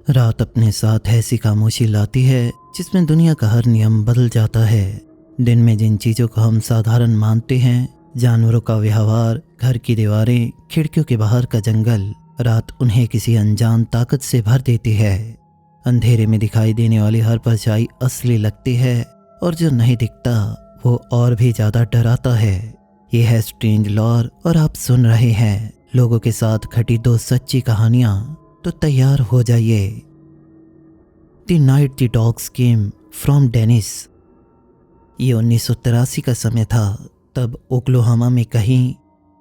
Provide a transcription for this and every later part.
रात अपने साथ ऐसी खामोशी लाती है जिसमें दुनिया का हर नियम बदल जाता है। दिन में जिन चीज़ों को हम साधारण मानते हैं, जानवरों का व्यवहार, घर की दीवारें, खिड़कियों के बाहर का जंगल, रात उन्हें किसी अनजान ताकत से भर देती है। अंधेरे में दिखाई देने वाली हर परछाई असली लगती है और जो नहीं दिखता वो और भी ज़्यादा डराता है। ये है स्ट्रेंज लॉर और आप सुन रहे हैं लोगों के साथ घटी दो सच्ची कहानियाँ। तो तैयार हो जाइए। The night the dogs came from Dennis. ये 1983 का समय था। तब ओक्लाहोमा में कहीं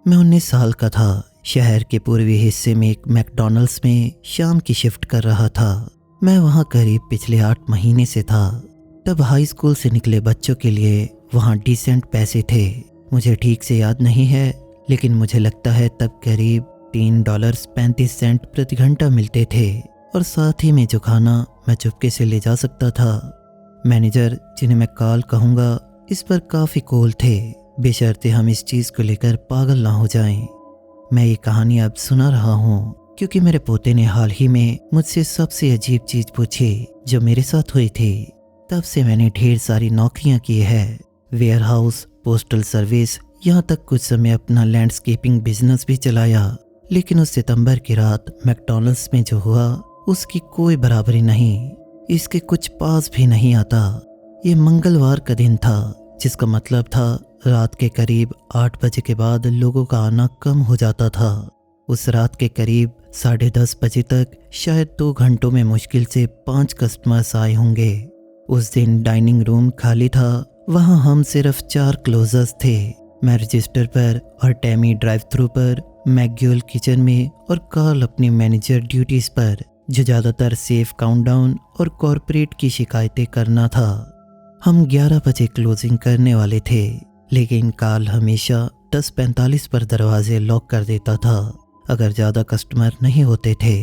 मैं 19 साल का था। शहर के पूर्वी हिस्से में एक मैकडॉनल्ड्स में शाम की शिफ्ट कर रहा था। मैं वहाँ करीब पिछले 8 महीने से था। तब हाई स्कूल से निकले बच्चों के लिए वहाँ डिसेंट पैसे थे। मुझे ठीक से याद नहीं है, लेकिन मुझे लगता है तब करीब $3.35 प्रति घंटा मिलते थे और साथ ही में जो खाना मैं चुपके से ले जा सकता था। मैनेजर, जिन्हें मैं कार्ल कहूँगा, इस पर काफ़ी कूल थे, बशर्ते हम इस चीज़ को लेकर पागल ना हो जाएं। मैं ये कहानी अब सुना रहा हूँ क्योंकि मेरे पोते ने हाल ही में मुझसे सबसे अजीब चीज़ पूछी जो मेरे साथ हुई थी। तब से मैंने ढेर सारी नौकरियाँ की है, वेयर हाउस, पोस्टल सर्विस, यहाँ तक कुछ समय अपना लैंडस्केपिंग बिजनेस भी चलाया। लेकिन उस सितंबर की रात मैकडॉनल्ड्स में जो हुआ उसकी कोई बराबरी नहीं, इसके कुछ पास भी नहीं आता। ये मंगलवार का दिन था, जिसका मतलब था रात के करीब 8 बजे के बाद लोगों का आना कम हो जाता था। उस रात के करीब 10:30 बजे तक शायद 2 घंटों में मुश्किल से 5 कस्टमर्स आए होंगे। उस दिन डाइनिंग रूम खाली था, वहाँ हम सिर्फ 4 क्लोजर्स थे। मैं रजिस्टर पर और टैमी ड्राइव थ्रू पर, मैक्यूल किचन में और कार्ल अपनी मैनेजर ड्यूटीज पर, जो ज़्यादातर सेफ काउंटडाउन और कॉर्पोरेट की शिकायतें करना था। हम 11 बजे क्लोजिंग करने वाले थे, लेकिन कार्ल हमेशा 10:45 पर दरवाजे लॉक कर देता था अगर ज़्यादा कस्टमर नहीं होते थे।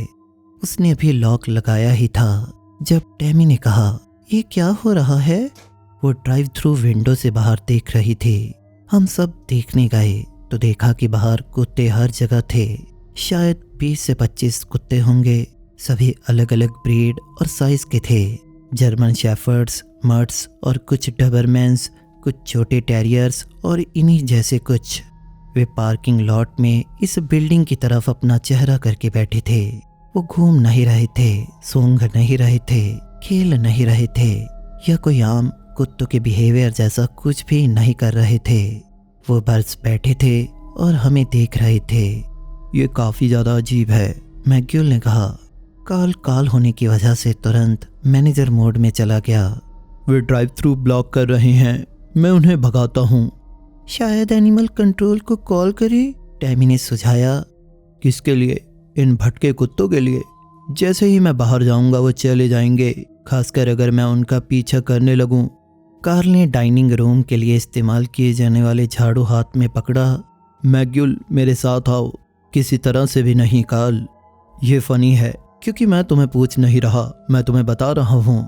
उसने अभी लॉक लगाया ही था जब टैमी ने कहा, ये क्या हो रहा है? वो ड्राइव थ्रू विंडो से बाहर देख रही थी। हम सब देखने गए तो देखा कि बाहर कुत्ते हर जगह थे। शायद 20 से 25 कुत्ते होंगे, सभी अलग अलग ब्रीड और साइज के थे। जर्मन शेफर्ड्स, मर्ट्स और कुछ डबरमैन्स, कुछ छोटे टेरियर्स और इन्हीं जैसे कुछ। वे पार्किंग लॉट में इस बिल्डिंग की तरफ अपना चेहरा करके बैठे थे। वो घूम नहीं रहे थे, सूंघ नहीं रहे थे, खेल नहीं रहे थे या कोई आम कुत्तों के बिहेवियर जैसा कुछ भी नहीं कर रहे थे। वो बस बैठे थे और हमें देख रहे थे। ये काफ़ी ज़्यादा अजीब है, मैक्यूल ने कहा। काल होने की वजह से तुरंत मैनेजर मोड में चला गया। वे ड्राइव थ्रू ब्लॉक कर रहे हैं, मैं उन्हें भगाता हूँ। शायद एनिमल कंट्रोल को कॉल करें, टैमी ने सुझाया। किसके लिए? इन भटके कुत्तों के लिए। जैसे ही मैं बाहर जाऊंगा वो चले जाएंगे, खासकर अगर मैं उनका पीछा करने लगूं। कार्ल ने डाइनिंग रूम के लिए इस्तेमाल किए जाने वाले झाड़ू हाथ में पकड़ा। मैक्यूल, मेरे साथ आओ। किसी तरह से भी नहीं कार्ल। ये फनी है क्योंकि मैं तुम्हें पूछ नहीं रहा, मैं तुम्हें बता रहा हूँ।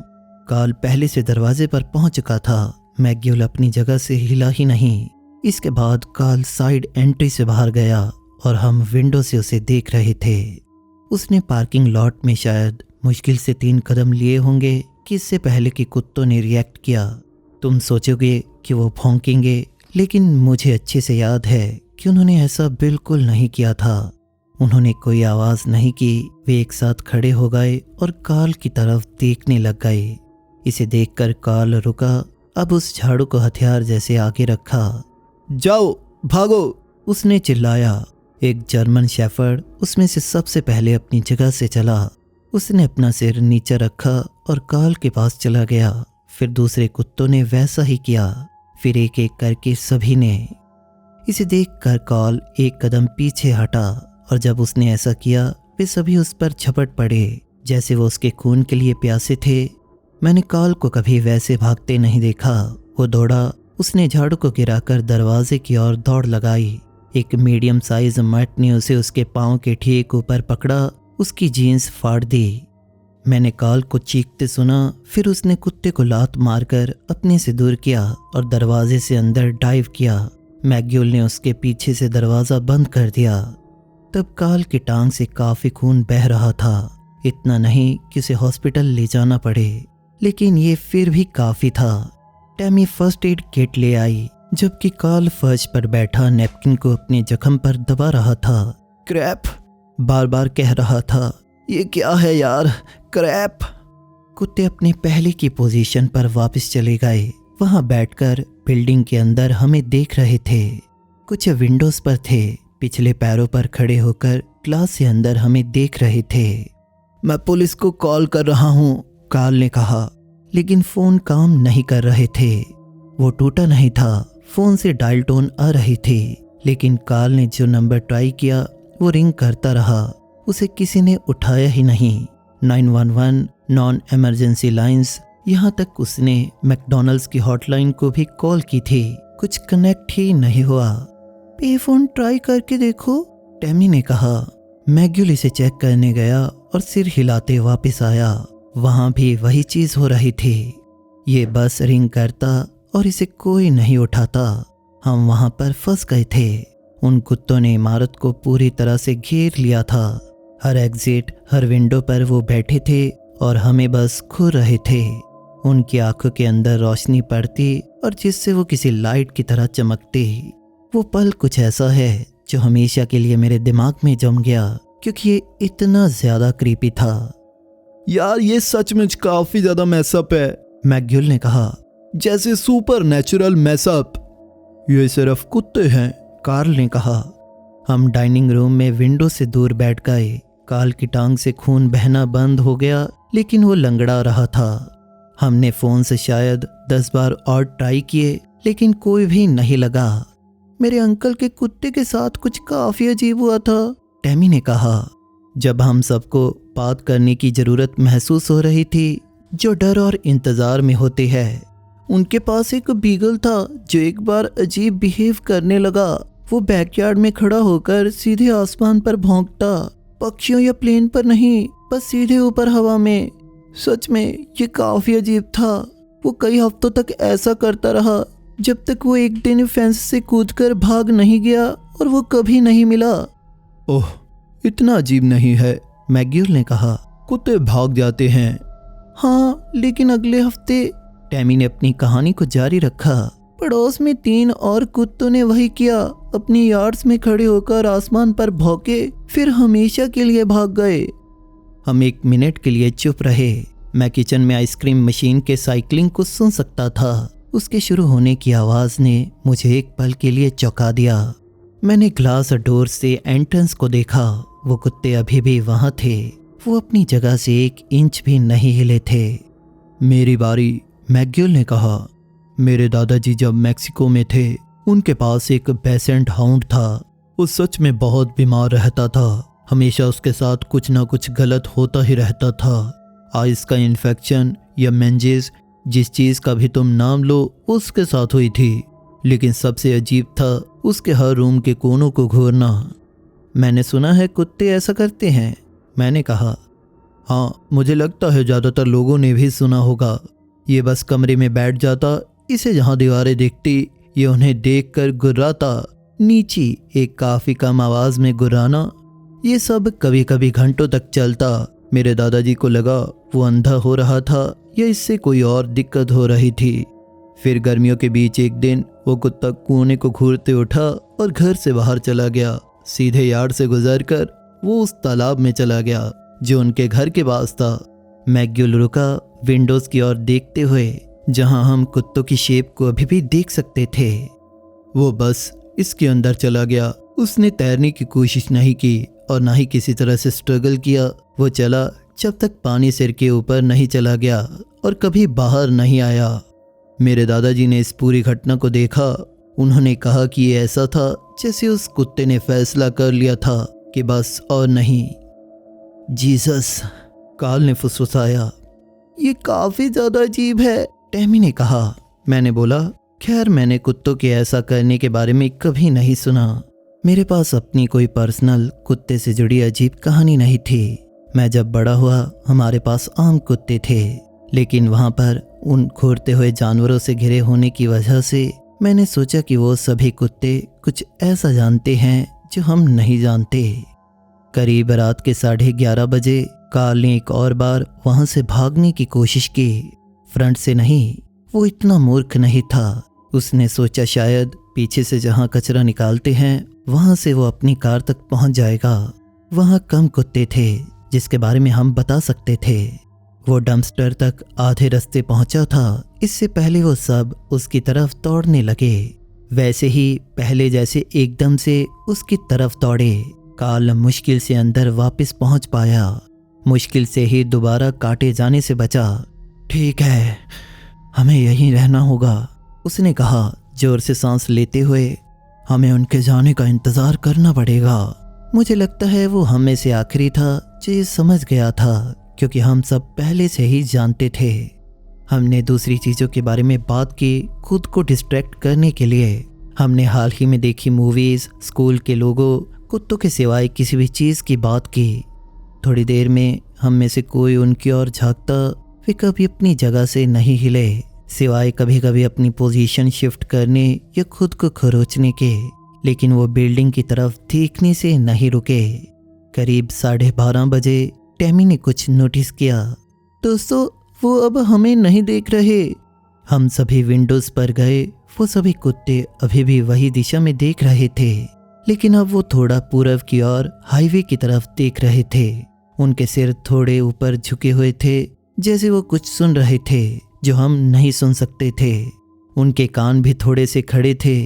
कार्ल पहले से दरवाजे पर पहुंच चुका था। मैक्यूल अपनी जगह से हिला ही नहीं। इसके बाद कार्ल साइड एंट्री से बाहर गया और हम विंडो से उसे देख रहे थे। उसने पार्किंग लॉट में शायद मुश्किल से 3 कदम लिए होंगे कि इससे पहले कि कुत्तों ने रिएक्ट किया। तुम सोचोगे कि वो भौंकेंगे, लेकिन मुझे अच्छे से याद है कि उन्होंने ऐसा बिल्कुल नहीं किया था। उन्होंने कोई आवाज़ नहीं की। वे एक साथ खड़े हो गए और कार्ल की तरफ देखने लग गए। इसे देखकर कार्ल रुका। अब उस झाड़ू को हथियार जैसे आगे रखा। जाओ, भागो, उसने चिल्लाया। एक जर्मन शेफर्ड उसमें से सबसे पहले अपनी जगह से चला। उसने अपना सिर नीचे रखा और कार्ल के पास चला गया। फिर दूसरे कुत्तों ने वैसा ही किया। फिर एक एक करके सभी ने। इसे देखकर कार्ल एक कदम पीछे हटा और जब उसने ऐसा किया वे सभी उस पर झपट पड़े जैसे वो उसके खून के लिए प्यासे थे। मैंने कार्ल को कभी वैसे भागते नहीं देखा। वो दौड़ा। उसने झाड़ू को गिराकर दरवाजे की ओर दौड़ लगाई। एक मीडियम साइज मर्ट ने उसे उसके पाँव के ठीक ऊपर पकड़ा, उसकी जीन्स फाड़ दी। मैंने कार्ल को चीखते सुना। फिर उसने कुत्ते को लात मारकर अपने से दूर किया और दरवाजे से अंदर डाइव किया। मैक्यूल ने उसके पीछे से दरवाज़ा बंद कर दिया। तब कार्ल की टांग से काफ़ी खून बह रहा था। इतना नहीं कि उसे हॉस्पिटल ले जाना पड़े, लेकिन ये फिर भी काफ़ी था। टैमी फर्स्ट एड किट ले आई, जबकि कार्ल फर्श पर बैठा नैपकिन को अपने जख्म पर दबा रहा था। क्रैप, बार बार कह रहा था। ये क्या है यार, क्रैप। कुत्ते अपने पहले की पोजीशन पर वापस चले गए। वहां बैठकर बिल्डिंग के अंदर हमें देख रहे थे। कुछ विंडोज पर थे, पिछले पैरों पर खड़े होकर ग्लास से अंदर हमें देख रहे थे। मैं पुलिस को कॉल कर रहा हूँ, कार्ल ने कहा, लेकिन फोन काम नहीं कर रहे थे। वो टूटा नहीं था, फोन से डायल टोन आ रही थी, लेकिन कार्ल ने जो नंबर ट्राई किया वो रिंग करता रहा। उसे किसी ने उठाया ही नहीं। 911 नॉन इमरजेंसी लाइंस, यहाँ तक उसने मैकडॉनल्ड्स की हॉटलाइन को भी कॉल की थी, कुछ कनेक्ट ही नहीं हुआ। पे फोन ट्राई करके देखो, टैमी ने कहा। मैग्यूल इसे चेक करने गया और सिर हिलाते वापस आया। वहां भी वही चीज हो रही थी। ये बस रिंग करता और इसे कोई नहीं उठाता। हम वहां पर फंस गए थे। उन कुत्तों ने इमारत को पूरी तरह से घेर लिया था। हर एग्जिट, हर विंडो पर वो बैठे थे और हमें बस घूर रहे थे। उनकी आंखों के अंदर रोशनी पड़ती और जिससे वो किसी लाइट की तरह चमकती। वो पल कुछ ऐसा है जो हमेशा के लिए मेरे दिमाग में जम गया, क्योंकि ये इतना ज्यादा क्रीपी था। यार ये सचमुच काफी ज्यादा मैसअप है, मैग्यूल ने कहा। जैसे सुपर नेचुरल मैसअप। ये सिर्फ कुत्ते हैं, कार्ल ने कहा। हम डाइनिंग रूम में विंडो से दूर बैठ गए। कार्ल की टांग से खून बहना बंद हो गया, लेकिन वो लंगड़ा रहा था। हमने फोन से शायद 10 बार और ट्राई किए, लेकिन कोई भी नहीं लगा। मेरे अंकल के कुत्ते के साथ कुछ काफी अजीब हुआ था, टैमी ने कहा। जब हम सबको बात करने की जरूरत महसूस हो रही थी, जो डर और इंतजार में होते हैं। उनके पास एक बीगल था जो एक बार अजीब बिहेव करने लगा। वो बैकयार्ड में खड़ा होकर सीधे आसमान पर भौंकता, पक्षियों या प्लेन पर नहीं, बस सीधे ऊपर हवा में। सच में ये काफी अजीब था। वो कई हफ्तों तक ऐसा करता रहा, जब तक वो एक दिन फेंस से कूदकर भाग नहीं गया और वो कभी नहीं मिला। ओह, इतना अजीब नहीं है, मैग्यूल ने कहा। कुत्ते भाग जाते हैं। हाँ, लेकिन अगले हफ्ते, टैमी ने अपनी कहानी को जारी रखा, पड़ोस में 3 और कुत्तों ने वही किया। अपनी यार्ड्स में खड़े होकर आसमान पर भौंके, फिर हमेशा के लिए भाग गए। हम 1 मिनट के लिए चुप रहे। मैं किचन में आइसक्रीम मशीन के साइकिलिंग को सुन सकता था। उसके शुरू होने की आवाज ने मुझे एक पल के लिए चौंका दिया। मैंने ग्लास डोर से एंट्रेंस को देखा। वो कुत्ते अभी भी वहां थे। वो अपनी जगह से 1 इंच भी नहीं हिले थे। मेरी बारी, मैग्यूल ने कहा। मेरे दादाजी जब मैक्सिको में थे, उनके पास एक बेसेंट हाउंड था। वो सच में बहुत बीमार रहता था। हमेशा उसके साथ कुछ ना कुछ गलत होता ही रहता था। आइस का इन्फेक्शन या मेंजेस, जिस चीज़ का भी तुम नाम लो, उसके साथ हुई थी। लेकिन सबसे अजीब था उसके हर रूम के कोनों को घूरना। मैंने सुना है कुत्ते ऐसा करते हैं, मैंने कहा। हाँ, मुझे लगता है ज़्यादातर लोगों ने भी सुना होगा। ये बस कमरे में बैठ जाता, इसे जहाँ दीवारें दिखती, ये उन्हें देखकर गुर्राता। नीची एक काफ़ी कम आवाज़ में गुर्राना। ये सब कभी कभी घंटों तक चलता। मेरे दादाजी को लगा वो अंधा हो रहा था या इससे कोई और दिक्कत हो रही थी। फिर गर्मियों के बीच एक दिन वो कुत्ता कोने को घूरते उठा और घर से बाहर चला गया। सीधे यार्ड से गुजरकर वो उस तालाब में चला गया जो उनके घर के पास था। मैग्यूल रुका, विंडोज की ओर देखते हुए, जहां हम कुत्तों की शेप को अभी भी देख सकते थे। वो बस इसके अंदर चला गया। उसने तैरने की कोशिश नहीं की और ना ही किसी तरह से स्ट्रगल किया। वो चला जब तक पानी सिर के ऊपर नहीं चला गया और कभी बाहर नहीं आया। मेरे दादाजी ने इस पूरी घटना को देखा। उन्होंने कहा कि ये ऐसा था जैसे उस कुत्ते ने फैसला कर लिया था कि बस और नहीं। जीसस, कार्ल ने फुसफुसाया। ये काफी ज्यादा अजीब है, टैमी ने कहा। मैंने बोला, खैर मैंने कुत्तों के ऐसा करने के बारे में कभी नहीं सुना। मेरे पास अपनी कोई पर्सनल कुत्ते से जुड़ी अजीब कहानी नहीं थी। मैं जब बड़ा हुआ हमारे पास आम कुत्ते थे, लेकिन वहाँ पर उन घूरते हुए जानवरों से घिरे होने की वजह से मैंने सोचा कि वो सभी कुत्ते कुछ ऐसा जानते हैं जो हम नहीं जानते। करीब रात के 11:30 बजे कार्ल ने एक और बार वहां से भागने की कोशिश की। फ्रंट से नहीं, वो इतना मूर्ख नहीं था। उसने सोचा शायद पीछे से जहां कचरा निकालते हैं वहां से वो अपनी कार तक पहुंच जाएगा। वहां कम कुत्ते थे जिसके बारे में हम बता सकते थे। वो डंपस्टर तक आधे रास्ते पहुंचा था, इससे पहले वो सब उसकी तरफ दौड़ने लगे। वैसे ही पहले जैसे एकदम से उसकी तरफ दौड़े। कार्ल मुश्किल से अंदर वापस पहुंच पाया, मुश्किल से ही दोबारा काटे जाने से बचा। ठीक है, हमें यहीं रहना होगा, उसने कहा जोर से सांस लेते हुए। हमें उनके जाने का इंतजार करना पड़ेगा। मुझे लगता है वो हम में से आखिरी था जो ये समझ गया था, क्योंकि हम सब पहले से ही जानते थे। हमने दूसरी चीज़ों के बारे में बात की, खुद को डिस्ट्रैक्ट करने के लिए। हमने हाल ही में देखी मूवीज़, स्कूल के लोगों, कुत्तों के सिवाय किसी भी चीज़ की बात की। थोड़ी देर में हम में से कोई उनकी ओर झांकता। वे कभी अपनी जगह से नहीं हिले, सिवाय कभी कभी अपनी पोजीशन शिफ्ट करने या खुद को खरोचने के। लेकिन वो बिल्डिंग की तरफ देखने से नहीं रुके। करीब 12:30 बजे टैमी ने कुछ नोटिस किया। दोस्तों, वो अब हमें नहीं देख रहे। हम सभी विंडोज पर गए। वो सभी कुत्ते अभी भी वही दिशा में देख रहे थे, लेकिन अब वो थोड़ा पूरब की ओर हाईवे की तरफ देख रहे थे। उनके सिर थोड़े ऊपर झुके हुए थे, जैसे वो कुछ सुन रहे थे जो हम नहीं सुन सकते थे। उनके कान भी थोड़े से खड़े थे।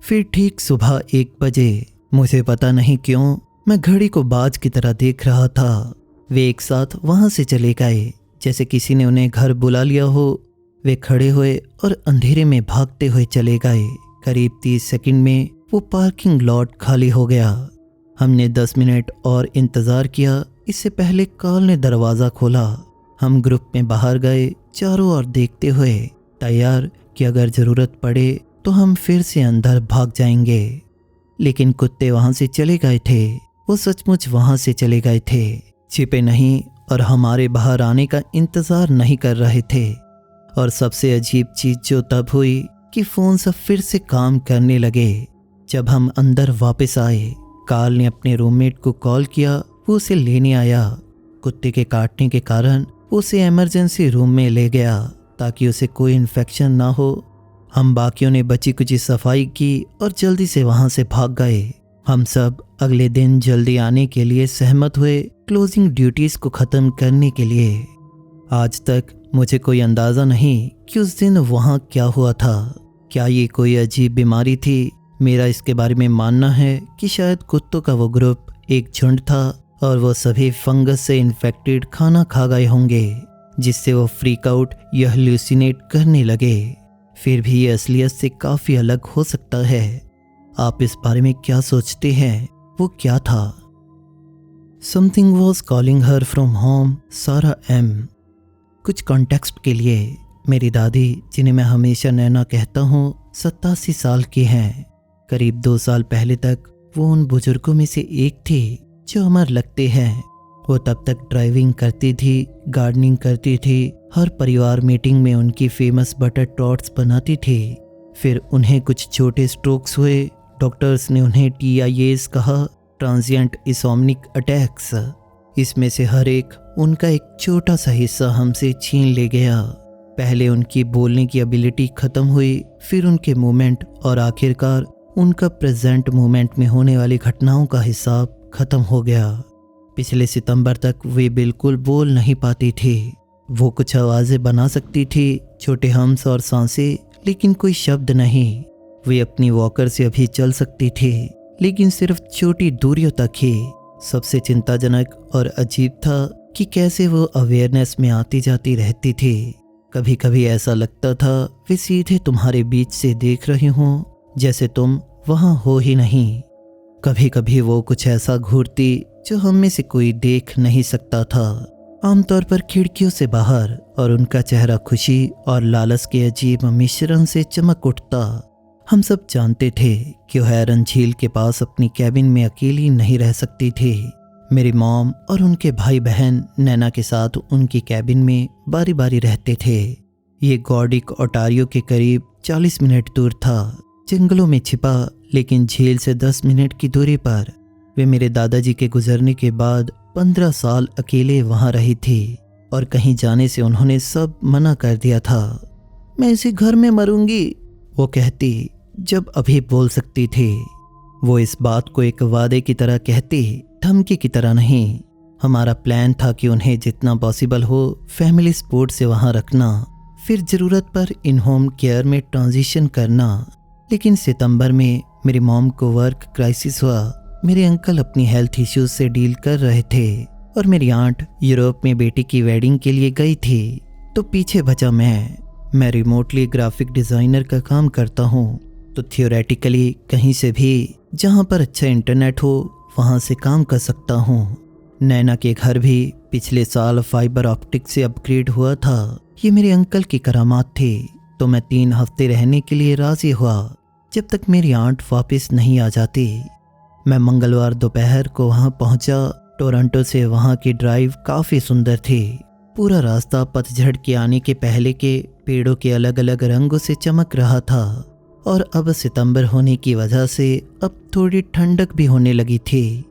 फिर ठीक सुबह 1 बजे, मुझे पता नहीं क्यों, मैं घड़ी को बाज की तरह देख रहा था। वे एक साथ वहां से चले गए, जैसे किसी ने उन्हें घर बुला लिया हो। वे खड़े हुए और अंधेरे में भागते हुए चले गए। करीब 30 सेकंड में वो पार्किंग लॉट खाली हो गया। हमने 10 मिनट और इंतज़ार किया। इससे पहले कार्ल ने दरवाज़ा खोला। हम ग्रुप में बाहर गए, चारों ओर देखते हुए, तैयार कि अगर ज़रूरत पड़े तो हम फिर से अंदर भाग जाएंगे। लेकिन कुत्ते वहाँ से चले गए थे। वो सचमुच वहाँ से चले गए थे, छिपे नहीं और हमारे बाहर आने का इंतज़ार नहीं कर रहे थे। और सबसे अजीब चीज़ जो तब हुई कि फ़ोन सब फिर से काम करने लगे। जब हम अंदर वापस आए, कार्ल ने अपने रूममेट को कॉल किया। वो उसे लेने आया। कुत्ते के काटने के कारण उसे इमरजेंसी रूम में ले गया ताकि उसे कोई इन्फेक्शन ना हो। हम बाकियों ने बची कुची सफाई की और जल्दी से वहाँ से भाग गए। हम सब अगले दिन जल्दी आने के लिए सहमत हुए, क्लोजिंग ड्यूटीज़ को ख़त्म करने के लिए। आज तक मुझे कोई अंदाज़ा नहीं कि उस दिन वहाँ क्या हुआ था। क्या ये कोई अजीब बीमारी थी? मेरा इसके बारे में मानना है कि शायद कुत्तों का वो ग्रुप एक झुंड था और वो सभी फंगस से इन्फेक्टेड खाना खा गए होंगे, जिससे वो फ्रीक आउट या हेलुसिनेट करने लगे। फिर भी ये असलियत से काफ़ी अलग हो सकता है। आप इस बारे में क्या सोचते हैं? वो क्या था? Something was calling her from home, सारा एम। कुछ कॉन्टेक्स्ट के लिए, मेरी दादी, जिन्हें मैं हमेशा नैना कहता हूँ, 87 साल की हैं। करीब 2 साल पहले तक वो उन बुजुर्गों में से एक थी जो अमर लगते हैं। वो तब तक ड्राइविंग करती थी, गार्डनिंग करती थी, हर परिवार मीटिंग में उनकी फेमस बटर टॉट्स बनाती थी। फिर उन्हें कुछ छोटे स्ट्रोक्स हुए। डॉक्टर्स ने उन्हें TIAs कहा, ट्रांजिएंट इंसोम्निक अटैक्स। इसमें से हर एक उनका एक छोटा सा हिस्सा हमसे छीन ले गया। पहले उनकी बोलने की एबिलिटी ख़त्म हुई, फिर उनके मूवमेंट और आखिरकार उनका प्रेजेंट मूवमेंट में होने वाली घटनाओं का हिसाब ख़त्म हो गया। पिछले सितंबर तक वे बिल्कुल बोल नहीं पाती थी। वो कुछ आवाज़ें बना सकती थी, छोटे हम्स और सांसें, लेकिन कोई शब्द नहीं। वे अपनी वॉकर से अभी चल सकती थी, लेकिन सिर्फ छोटी दूरियों तक ही। सबसे चिंताजनक और अजीब था कि कैसे वो अवेयरनेस में आती जाती रहती थी। कभी कभी ऐसा लगता था वे सीधे तुम्हारे बीच से देख रही हों, जैसे तुम वहाँ हो ही नहीं। कभी कभी वो कुछ ऐसा घूरती जो हम में से कोई देख नहीं सकता था, आमतौर पर खिड़कियों से बाहर, और उनका चेहरा खुशी और लालच के अजीब मिश्रण से चमक उठता। हम सब जानते थे कि वो हेरन झील के पास अपनी कैबिन में अकेली नहीं रह सकती थी। मेरी मॉम और उनके भाई बहन नैना के साथ उनकी कैबिन में बारी बारी रहते थे। ये गॉर्डिक ओटारियो के करीब 40 मिनट दूर था, जंगलों में छिपा, लेकिन झील से 10 मिनट की दूरी पर। वे मेरे दादाजी के गुजरने के बाद 15 साल अकेले वहाँ रही थी और कहीं जाने से उन्होंने सब मना कर दिया था। मैं इसी घर में मरूंगी, वो कहती जब अभी बोल सकती थी। वो इस बात को एक वादे की तरह कहती, धमकी की तरह नहीं। हमारा प्लान था कि उन्हें जितना पॉसिबल हो फैमिली सपोर्ट से वहाँ रखना, फिर ज़रूरत पर इन होम केयर में ट्रांजिशन करना। लेकिन सितंबर में मेरी मॉम को वर्क क्राइसिस हुआ। मेरे अंकल अपनी हेल्थ इश्यूज से डील कर रहे थे और मेरी आंट यूरोप में बेटी की वेडिंग के लिए गई थी। तो पीछे बचा मैं रिमोटली ग्राफिक डिज़ाइनर का काम करता हूँ, तो थियोरेटिकली कहीं से भी जहाँ पर अच्छा इंटरनेट हो वहाँ से काम कर सकता हूँ। नैना के घर भी पिछले साल फाइबर ऑप्टिक से अपग्रेड हुआ था। ये मेरे अंकल की करामात थी। तो मैं 3 हफ्ते रहने के लिए राजी हुआ जब तक मेरी आंट वापस नहीं आ जाती। मैं मंगलवार दोपहर को वहाँ पहुँचा। टोरंटो से वहाँ की ड्राइव काफ़ी सुंदर थी। पूरा रास्ता पतझड़ के आने के पहले के पेड़ों के अलग अलग रंगों से चमक रहा था और अब सितंबर होने की वजह से अब थोड़ी ठंडक भी होने लगी थी।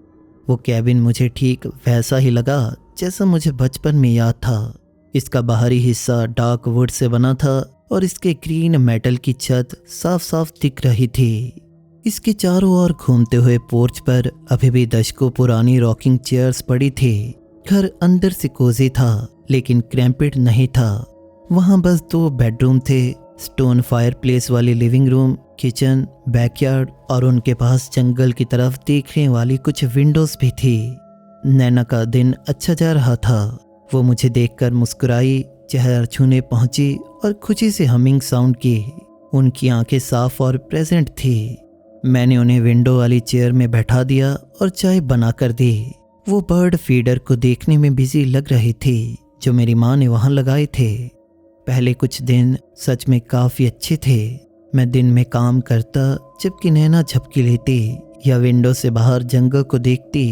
वो कैबिन मुझे ठीक वैसा ही लगा जैसा मुझे बचपन में याद था। इसका बाहरी हिस्सा डार्क वुड से बना था और इसके ग्रीन मेटल की छत साफ साफ दिख रही थी। इसके चारों ओर घूमते हुए पोर्च पर अभी भी दशकों पुरानी रॉकिंग चेयर्स पड़ी थी। घर अंदर से कोजी था लेकिन क्रैम्पेड नहीं था। वहाँ बस 2 बेडरूम थे, स्टोन फायरप्लेस वाली लिविंग रूम, किचन, बैकयार्ड और उनके पास जंगल की तरफ देखने वाली कुछ विंडोज भी थी। नैना का दिन अच्छा जा रहा था। वो मुझे देखकर मुस्कुराई, चेहरा छूने पहुंची और खुशी से हमिंग साउंड की। उनकी आंखें साफ और प्रेजेंट थी। मैंने उन्हें विंडो वाली चेयर में बैठा दिया और चाय बनाकर दी। वो बर्ड फीडर को देखने में बिजी लग रही थी जो मेरी माँ ने वहाँ लगाए थे। पहले कुछ दिन सच में काफ़ी अच्छे थे। मैं दिन में काम करता जबकि नैना झपकी लेती या विंडो से बाहर जंगल को देखती।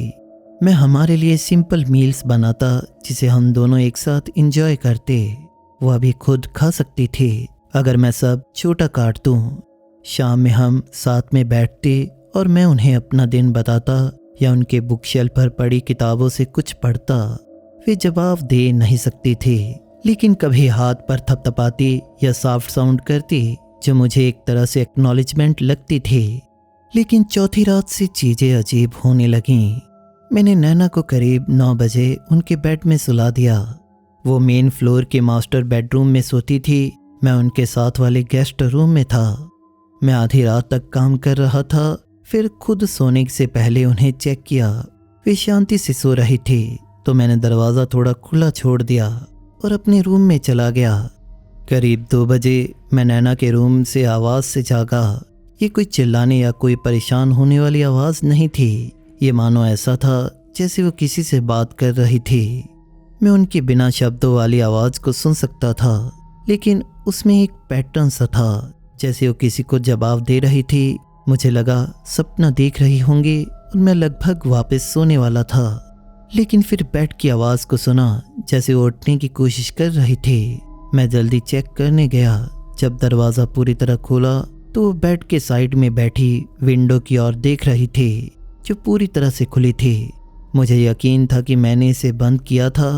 मैं हमारे लिए सिंपल मील्स बनाता जिसे हम दोनों एक साथ एंजॉय करते। वो अभी खुद खा सकती थी अगर मैं सब छोटा काट दूं। शाम में हम साथ में बैठते और मैं उन्हें अपना दिन बताता या उनके बुक शेल्फ पर पड़ी किताबों से कुछ पढ़ता। वे जवाब दे नहीं सकती थी लेकिन कभी हाथ पर थपथपाती या सॉफ्ट साउंड करती जो मुझे एक तरह से एक्नॉलेजमेंट लगती थी। लेकिन चौथी रात से चीज़ें अजीब होने लगीं। मैंने नैना को करीब 9 बजे उनके बेड में सुला दिया। वो मेन फ्लोर के मास्टर बेडरूम में सोती थी। मैं उनके साथ वाले गेस्ट रूम में था। मैं आधी रात तक काम कर रहा था, फिर खुद सोने से पहले उन्हें चेक किया। वे शांति से सो रही थी तो मैंने दरवाज़ा थोड़ा खुला छोड़ दिया और अपने रूम में चला गया। करीब 2 बजे मैं नैना के रूम से आवाज़ से जागा। ये कोई चिल्लाने या कोई परेशान होने वाली आवाज़ नहीं थी। ये मानो ऐसा था जैसे वो किसी से बात कर रही थी। मैं उनकी बिना शब्दों वाली आवाज़ को सुन सकता था लेकिन उसमें एक पैटर्न सा था जैसे वो किसी को जवाब दे रही थी। मुझे लगा सपना देख रही होंगी और मैं लगभग वापस सोने वाला था। लेकिन फिर बेड की आवाज़ को सुना जैसे वो उठने की कोशिश कर रही थी। मैं जल्दी चेक करने गया। जब दरवाज़ा पूरी तरह खोला तो वो बेड के साइड में बैठी विंडो की ओर देख रही थी जो पूरी तरह से खुली थी। मुझे यकीन था कि मैंने इसे बंद किया था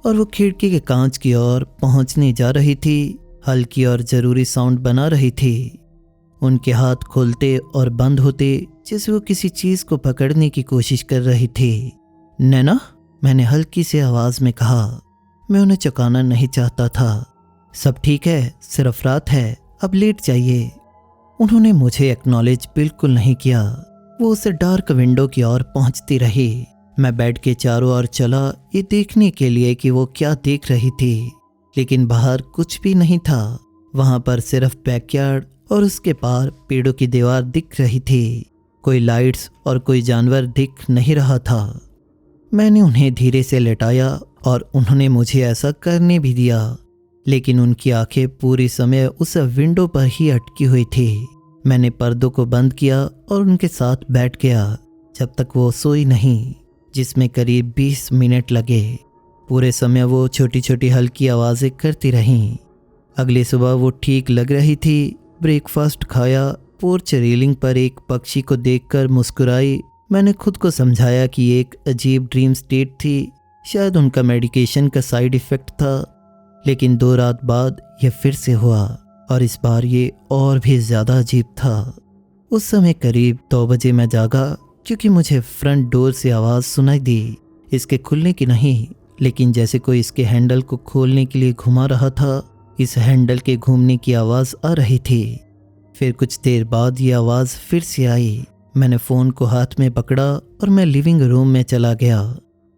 और वो खिड़की के कांच की ओर पहुंचने जा रही थी। हल्की और ज़रूरी साउंड बना रही थी। उनके हाथ खुलते और बंद होते जैसे वो किसी चीज़ को पकड़ने की कोशिश कर रही थी। नैना, मैंने हल्की से आवाज़ में कहा। मैं उन्हें चौंकाना नहीं चाहता था। सब ठीक है, सिर्फ रात है, अब लेट जाइए। उन्होंने मुझे एक्नॉलेज बिल्कुल नहीं किया। वो उस डार्क विंडो की ओर पहुंचती रही। मैं बेड के चारों ओर चला ये देखने के लिए कि वो क्या देख रही थी, लेकिन बाहर कुछ भी नहीं था। वहां पर सिर्फ बैकयार्ड और उसके पार पेड़ों की दीवार दिख रही थी। कोई लाइट्स और कोई जानवर दिख नहीं रहा था। मैंने उन्हें धीरे से लेटाया और उन्होंने मुझे ऐसा करने भी दिया, लेकिन उनकी आंखें पूरी समय उस विंडो पर ही अटकी हुई थी। मैंने पर्दों को बंद किया और उनके साथ बैठ गया जब तक वो सोई नहीं, जिसमें करीब 20 मिनट लगे। पूरे समय वो छोटी छोटी हल्की आवाज़ें करती रहीं। अगली सुबह वो ठीक लग रही थी। ब्रेकफास्ट खाया, पोर्च रेलिंग पर एक पक्षी को देखकर मुस्कुराई। मैंने खुद को समझाया कि ये एक अजीब ड्रीम स्टेट थी, शायद उनका मेडिकेशन का साइड इफ़ेक्ट था। लेकिन 2 रात बाद यह फिर से हुआ और इस बार ये और भी ज़्यादा अजीब था। उस समय करीब 2 बजे मैं जागा क्योंकि मुझे फ्रंट डोर से आवाज़ सुनाई दी, इसके खुलने की नहीं, लेकिन जैसे कोई इसके हैंडल को खोलने के लिए घुमा रहा था। इस हैंडल के घूमने की आवाज़ आ रही थी। फिर कुछ देर बाद ये आवाज़ फिर से आई। मैंने फ़ोन को हाथ में पकड़ा और मैं लिविंग रूम में चला गया।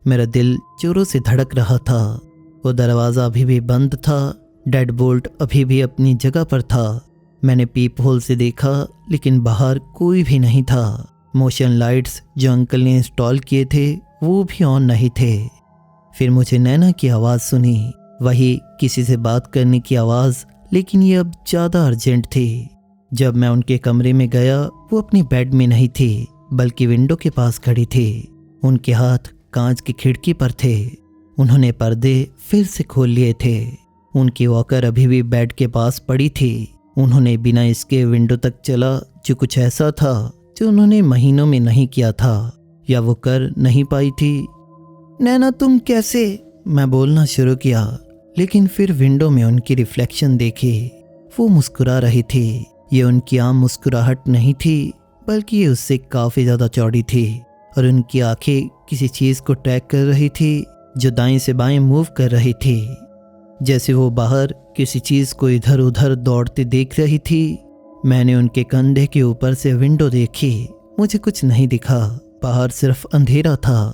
मेरा दिल जोरों से धड़क रहा था। वो दरवाज़ा अभी भी बंद था, डेड बोल्ट अभी भी अपनी जगह पर था। मैंने पीप होल से देखा लेकिन बाहर कोई भी नहीं था। मोशन लाइट्स जो अंकल ने इंस्टॉल किए थे वो भी ऑन नहीं थे। फिर मुझे नैना की आवाज़ सुनी, वही किसी से बात करने की आवाज़, लेकिन ये अब ज़्यादा अर्जेंट थी। जब मैं उनके कमरे में गया वो अपनी बेड में नहीं थी बल्कि विंडो के पास खड़ी थी। उनके हाथ कांच की खिड़की पर थे। उन्होंने पर्दे फिर से खोल लिए थे। उनकी वॉकर अभी भी बेड के पास पड़ी थी। उन्होंने बिना इसके विंडो तक चला, जो कुछ ऐसा था जो उन्होंने महीनों में नहीं किया था या वो कर नहीं पाई थी। नैना तुम कैसे? मैं बोलना शुरू किया, लेकिन फिर विंडो में उनकी रिफ्लेक्शन देखी। वो मुस्कुरा रही थी। ये उनकी आम मुस्कुराहट नहीं थी बल्कि ये उससे काफ़ी ज़्यादा चौड़ी थी और उनकी आंखें किसी चीज़ को ट्रैक कर रही थी जो दाएं से बाएं मूव कर रही थी, जैसे वो बाहर किसी चीज़ को इधर उधर दौड़ते देख रही थी। मैंने उनके कंधे के ऊपर से विंडो देखी। मुझे कुछ नहीं दिखा, बाहर सिर्फ अंधेरा था।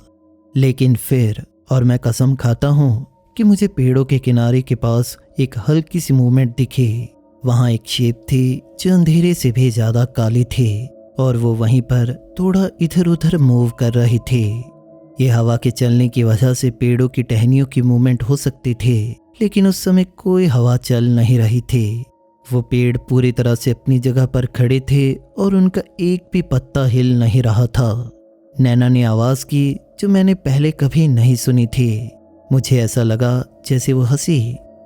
लेकिन फिर, और मैं कसम खाता हूँ कि मुझे पेड़ों के किनारे के पास एक हल्की सी मूवमेंट दिखी। वहाँ एक शेप थी जो अंधेरे से भी ज़्यादा काली थी और वो वहीं पर थोड़ा इधर उधर मूव कर रही थी। ये हवा के चलने की वजह से पेड़ों की टहनियों की मूवमेंट हो सकती थी, लेकिन उस समय कोई हवा चल नहीं रही थी। वो पेड़ पूरी तरह से अपनी जगह पर खड़े थे और उनका एक भी पत्ता हिल नहीं रहा था। नैना ने आवाज़ की जो मैंने पहले कभी नहीं सुनी थी। मुझे ऐसा लगा जैसे वो हंसी,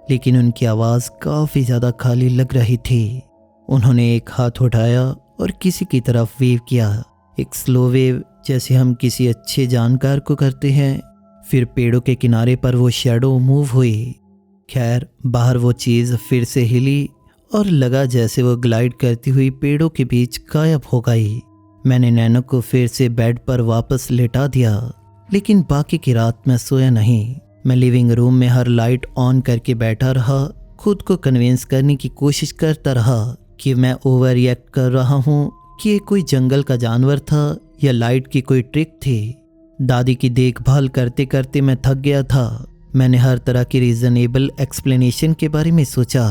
लेकिन उनकी आवाज़ काफ़ी ज़्यादा खाली लग रही थी। उन्होंने एक हाथ उठाया और किसी की तरफ वेव किया, एक स्लो वेव जैसे हम किसी अच्छे जानकार को करते हैं। फिर पेड़ों के किनारे पर वो शैडो मूव हुई। खैर, बाहर वो चीज़ फिर से हिली और लगा जैसे वो ग्लाइड करती हुई पेड़ों के बीच गायब हो गई। मैंने नैना को फिर से बेड पर वापस लेटा दिया, लेकिन बाकी की रात मैं सोया नहीं। मैं लिविंग रूम में हर लाइट ऑन करके बैठा रहा, खुद को कन्विंस करने की कोशिश करता रहा कि मैं ओवर रिएक्ट कर रहा हूँ, कि ये कोई जंगल का जानवर था या लाइट की कोई ट्रिक थी। दादी की देखभाल करते करते मैं थक गया था। मैंने हर तरह की रीजनेबल एक्सप्लेनेशन के बारे में सोचा।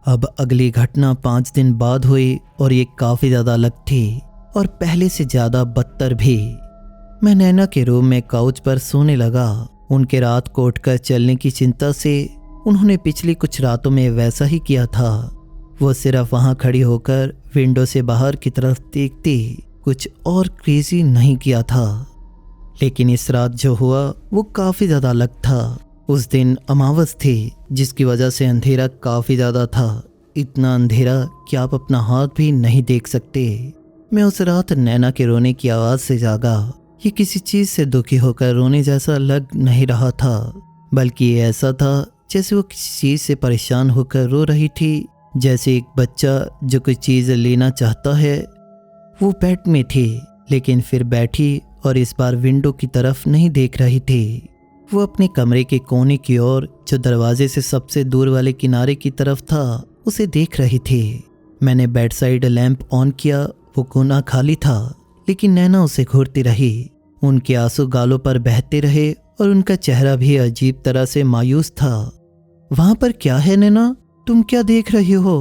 अब अगली घटना 5 दिन बाद हुई और ये काफ़ी ज़्यादा अलग थी और पहले से ज़्यादा बदतर भी। मैं नैना के रूम में काउच पर सोने लगा। उनके रात को उठकर चलने की चिंता से उन्होंने पिछली कुछ रातों में वैसा ही किया था। वो सिर्फ वहाँ खड़ी होकर विंडो से बाहर की तरफ देखती, कुछ और क्रेजी नहीं किया था। लेकिन इस रात जो हुआ वो काफ़ी ज़्यादा अलग था। उस दिन अमावस थी, जिसकी वजह से अंधेरा काफ़ी ज़्यादा था। इतना अंधेरा कि आप अपना हाथ भी नहीं देख सकते। मैं उस रात नैना के रोने की आवाज़ से जागा। ये किसी चीज़ से दुखी होकर रोने जैसा लग नहीं रहा था, बल्कि ये ऐसा था जैसे वो किसी चीज़ से परेशान होकर रो रही थी, जैसे एक बच्चा जो कोई चीज़ लेना चाहता है। वो बेड में थी, लेकिन फिर बैठी और इस बार विंडो की तरफ नहीं देख रही थी। वो अपने कमरे के कोने की ओर, जो दरवाजे से सबसे दूर वाले किनारे की तरफ था, उसे देख रही थी। मैंने बेड साइड लैंप ऑन किया। वो कोना खाली था, लेकिन नैना उसे घूरती रही। उनके आंसू गालों पर बहते रहे और उनका चेहरा भी अजीब तरह से मायूस था। वहाँ पर क्या है नैना? तुम क्या देख रही हो?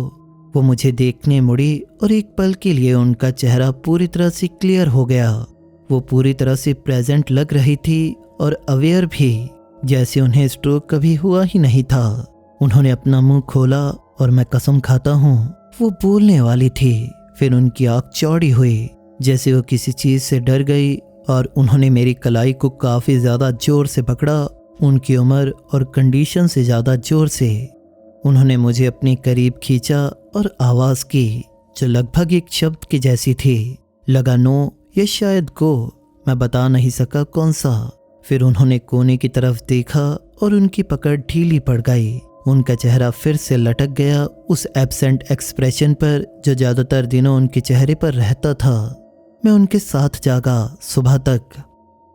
वो मुझे देखने मुड़ी और एक पल के लिए उनका चेहरा पूरी तरह से क्लियर हो गया। वो पूरी तरह से प्रेजेंट लग रही थी और अवेयर भी, जैसे उन्हें स्ट्रोक कभी हुआ ही नहीं था। उन्होंने अपना मुंह खोला और मैं कसम खाता हूँ वो बोलने वाली थी। फिर उनकी आँख चौड़ी हुई, जैसे वो किसी चीज़ से डर गई, और उन्होंने मेरी कलाई को काफ़ी ज़्यादा जोर से पकड़ा, उनकी उम्र और कंडीशन से ज़्यादा जोर से। उन्होंने मुझे अपने करीब खींचा और आवाज़ की, जो लगभग एक शब्द की जैसी थी। लगा नो या शायद गो, मैं बता नहीं सका कौन सा। फिर उन्होंने कोने की तरफ देखा और उनकी पकड़ ढीली पड़ गई। उनका चेहरा फिर से लटक गया उस एब्सेंट एक्सप्रेशन पर जो ज़्यादातर दिनों उनके चेहरे पर रहता था। मैं उनके साथ जागा सुबह तक।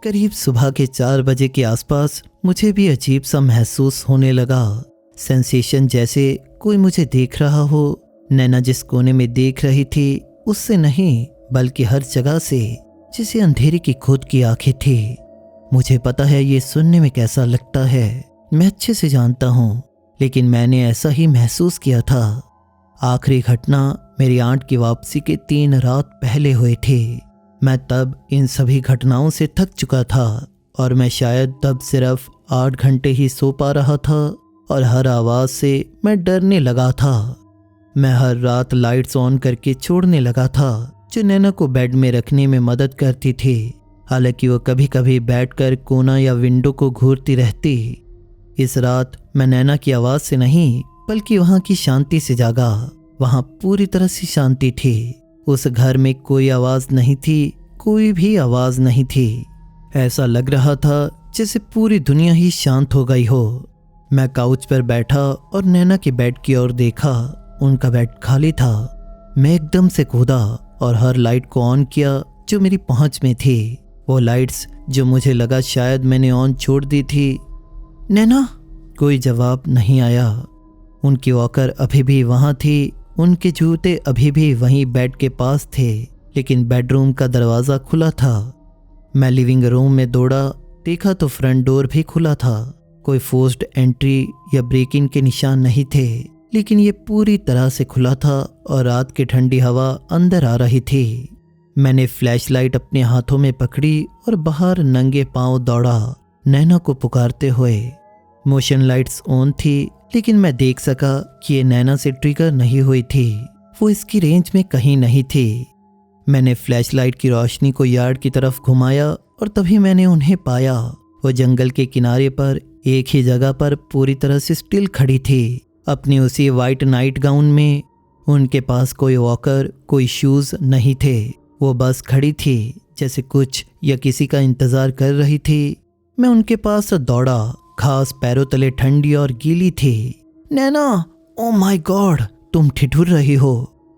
करीब सुबह के 4 बजे के आसपास मुझे भी अजीब सा महसूस होने लगा। सेंसेशन जैसे कोई मुझे देख रहा हो। नैना जिस कोने में देख रही थी उससे नहीं, बल्कि हर जगह से, जिसे अंधेरे की खुद की आंखें थी। मुझे पता है ये सुनने में कैसा लगता है, मैं अच्छे से जानता हूँ, लेकिन मैंने ऐसा ही महसूस किया था। आखिरी घटना मेरी आंट की वापसी के 3 रात पहले हुए थे। मैं तब इन सभी घटनाओं से थक चुका था और मैं शायद तब सिर्फ 8 घंटे ही सो पा रहा था और हर आवाज़ से मैं डरने लगा था। मैं हर रात लाइट्स ऑन करके छोड़ने लगा था, जो नैना को बेड में रखने में मदद करती थी। हालांकि वो कभी कभी बैठकर कोना या विंडो को घूरती रहती। इस रात मैं नैना की आवाज़ से नहीं, बल्कि वहाँ की शांति से जागा। वहाँ पूरी तरह से शांति थी। उस घर में कोई आवाज़ नहीं थी, कोई भी आवाज़ नहीं थी। ऐसा लग रहा था जैसे पूरी दुनिया ही शांत हो गई हो। मैं काउच पर बैठा और नैना के बेड की ओर देखा। उनका बेड खाली था। मैं एकदम से कूदा और हर लाइट को ऑन किया जो मेरी पहुंच में थी। वो लाइट्स जो मुझे लगा शायद मैंने ऑन छोड़ दी थी। नैना, कोई जवाब नहीं आया। उनकी वॉकर अभी भी वहाँ थी, उनके जूते अभी भी वहीं बेड के पास थे, लेकिन बेडरूम का दरवाज़ा खुला था। मैं लिविंग रूम में दौड़ा, देखा तो फ्रंट डोर भी खुला था। कोई फोर्स्ड एंट्री या ब्रेक इन के निशान नहीं थे, लेकिन ये पूरी तरह से खुला था और रात की ठंडी हवा अंदर आ रही थी। मैंने फ्लैशलाइट अपने हाथों में पकड़ी और बाहर नंगे पांव दौड़ा, नैना को पुकारते हुए। मोशन लाइट्स ऑन थी, लेकिन मैं देख सका कि ये नैना से ट्रिगर नहीं हुई थी। वो इसकी रेंज में कहीं नहीं थी। मैंने फ्लैशलाइट की रोशनी को यार्ड की तरफ घुमाया और तभी मैंने उन्हें पाया। वो जंगल के किनारे पर एक ही जगह पर पूरी तरह से स्टिल खड़ी थी, अपनी उसी वाइट नाइट गाउन में। उनके पास कोई वॉकर, कोई शूज़ नहीं थे। वो बस खड़ी थी, जैसे कुछ या किसी का इंतज़ार कर रही थी। मैं उनके पास दौड़ा। घास पैरों तले ठंडी और गीली थी। नैना, ओ माय गॉड, तुम ठिठुर रही हो।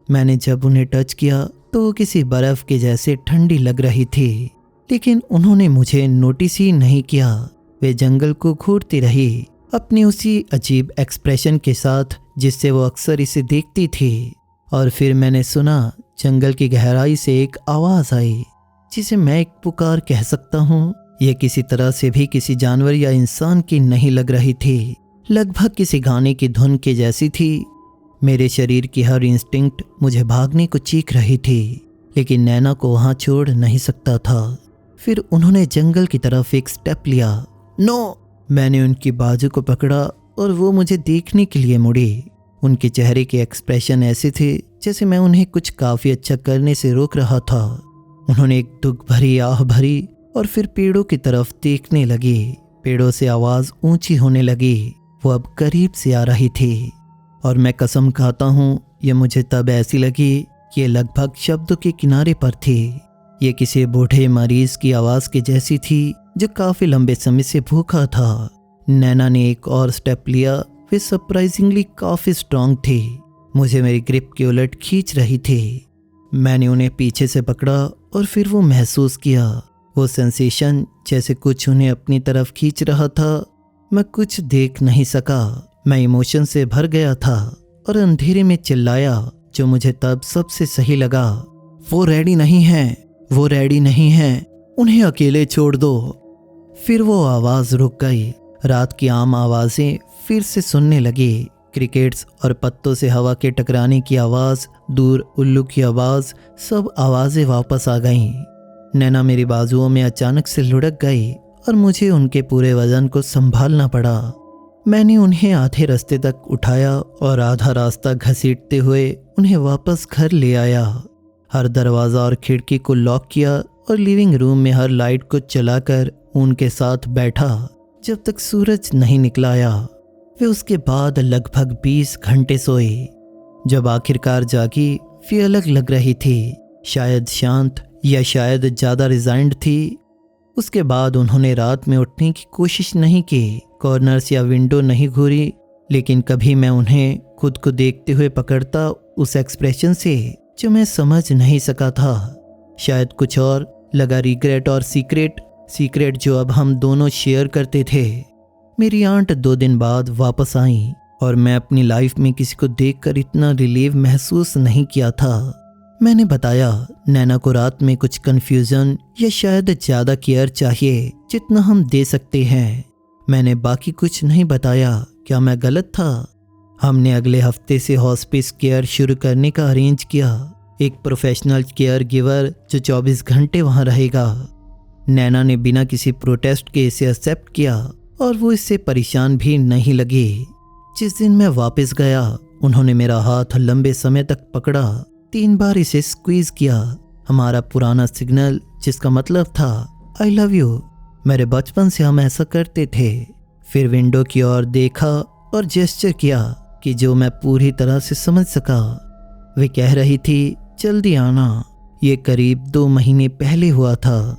मैंने जब उन्हें टच किया तो वो किसी बर्फ के जैसे ठंडी लग रही थी, लेकिन उन्होंने मुझे नोटिस ही नहीं किया। वे जंगल को घूरती रही, अपनी उसी अजीब एक्सप्रेशन के साथ जिससे वो अक्सर इसे देखती थी। और फिर मैंने सुना, जंगल की गहराई से एक आवाज़ आई, जिसे मैं एक पुकार कह सकता हूँ। यह किसी तरह से भी किसी जानवर या इंसान की नहीं लग रही थी, लगभग किसी गाने की धुन के जैसी थी। मेरे शरीर की हर इंस्टिंक्ट मुझे भागने को चीख रही थी, लेकिन नैना को वहाँ छोड़ नहीं सकता था। फिर उन्होंने जंगल की तरफ एक स्टेप लिया। नो! मैंने उनकी बाजू को पकड़ा और वो मुझे देखने के लिए मुड़ी। उनके चेहरे के एक्सप्रेशन ऐसे थे जैसे मैं उन्हें कुछ काफ़ी अच्छा करने से रोक रहा था। उन्होंने एक दुख भरी आह भरी और फिर पेड़ों की तरफ देखने लगी। पेड़ों से आवाज़ ऊंची होने लगी। वो अब करीब से आ रही थी और मैं कसम खाता हूँ, ये मुझे तब ऐसी लगी कि ये लगभग शब्दों के किनारे पर थी। ये किसी बूढ़े मरीज की आवाज़ के जैसी थी जो काफ़ी लंबे समय से भूखा था। नैना ने एक और स्टेप लिया। वे सरप्राइजिंगली काफ़ी स्ट्रांग थी, मुझे मेरी ग्रिप के उलट खींच रही थी। मैंने उन्हें पीछे से पकड़ा और फिर वो महसूस किया, वो सेंसेशन जैसे कुछ उन्हें अपनी तरफ खींच रहा था। मैं कुछ देख नहीं सका, मैं इमोशन से भर गया था और अंधेरे में चिल्लाया, जो मुझे तब सबसे सही लगा। वो रेडी नहीं हैं, वो रेडी नहीं हैं, उन्हें अकेले छोड़ दो। फिर वो आवाज़ रुक गई। रात की आम आवाज़ें फिर से सुनने लगी। क्रिकेट्स और पत्तों से हवा के टकराने की आवाज़, दूर उल्लू की आवाज़, सब आवाज़ें वापस आ गईं। नैना मेरी बाजुओं में अचानक से लुढ़क गई और मुझे उनके पूरे वजन को संभालना पड़ा। मैंने उन्हें आधे रास्ते तक उठाया और आधा रास्ता घसीटते हुए उन्हें वापस घर ले आया। हर दरवाज़ा और खिड़की को लॉक किया और लिविंग रूम में हर लाइट को चलाकर उनके साथ बैठा जब तक सूरज नहीं निकलाया। वे उसके बाद लगभग 20 घंटे सोई। जब आखिरकार जागी, वे अलग लग रही थी, शायद शांत या शायद ज़्यादा रिजाइंड थी। उसके बाद उन्होंने रात में उठने की कोशिश नहीं की, कॉर्नर्स या विंडो नहीं घूरी, लेकिन कभी मैं उन्हें खुद को देखते हुए पकड़ता उस एक्सप्रेशन से जो मैं समझ नहीं सका था। शायद कुछ और लगा, रिग्रेट और सीक्रेट जो अब हम दोनों शेयर करते थे। मेरी आंट 2 दिन बाद वापस आई और मैं अपनी लाइफ में किसी को देखकर इतना रिलीव महसूस नहीं किया था। मैंने बताया नैना को रात में कुछ कन्फ्यूजन या शायद ज़्यादा केयर चाहिए जितना हम दे सकते हैं। मैंने बाकी कुछ नहीं बताया। क्या मैं गलत था? हमने अगले हफ्ते से हॉस्पिस केयर शुरू करने का अरेंज किया, एक प्रोफेशनल केयर गिवर जो 24 घंटे वहाँ रहेगा। नैना ने बिना किसी प्रोटेस्ट के इसे एक्सेप्ट किया और वो इससे परेशान भी नहीं लगी। जिस दिन मैं वापस गया उन्होंने मेरा हाथ लंबे समय तक पकड़ा, 3 बार इसे स्क्वीज किया, हमारा पुराना सिग्नल जिसका मतलब था आई लव यू। मेरे बचपन से हम ऐसा करते थे। फिर विंडो की ओर देखा और जेस्चर किया कि जो मैं पूरी तरह से समझ सका। वे कह रही थी जल्दी आना। ये करीब 2 महीने पहले हुआ था।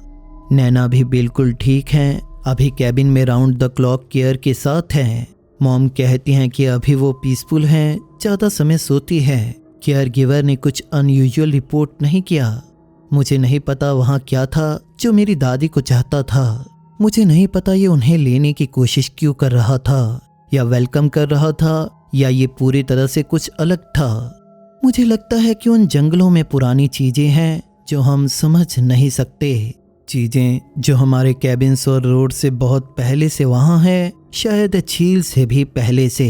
नैना भी बिल्कुल ठीक हैं, अभी कैबिन में राउंड द क्लॉक केयर के साथ हैं। मॉम कहती हैं कि अभी वो पीसफुल हैं, ज़्यादा समय सोती है। केयर गिवर ने कुछ अनयूजुअल रिपोर्ट नहीं किया। मुझे नहीं पता वहाँ क्या था जो मेरी दादी को चाहता था। मुझे नहीं पता ये उन्हें लेने की कोशिश क्यों कर रहा था या वेलकम कर रहा था या ये पूरी तरह से कुछ अलग था। मुझे लगता है कि उन जंगलों में पुरानी चीज़ें हैं जो हम समझ नहीं सकते, चीज़ें जो हमारे कैबिन्स और रोड से बहुत पहले से वहाँ है, शायद झील से भी पहले से।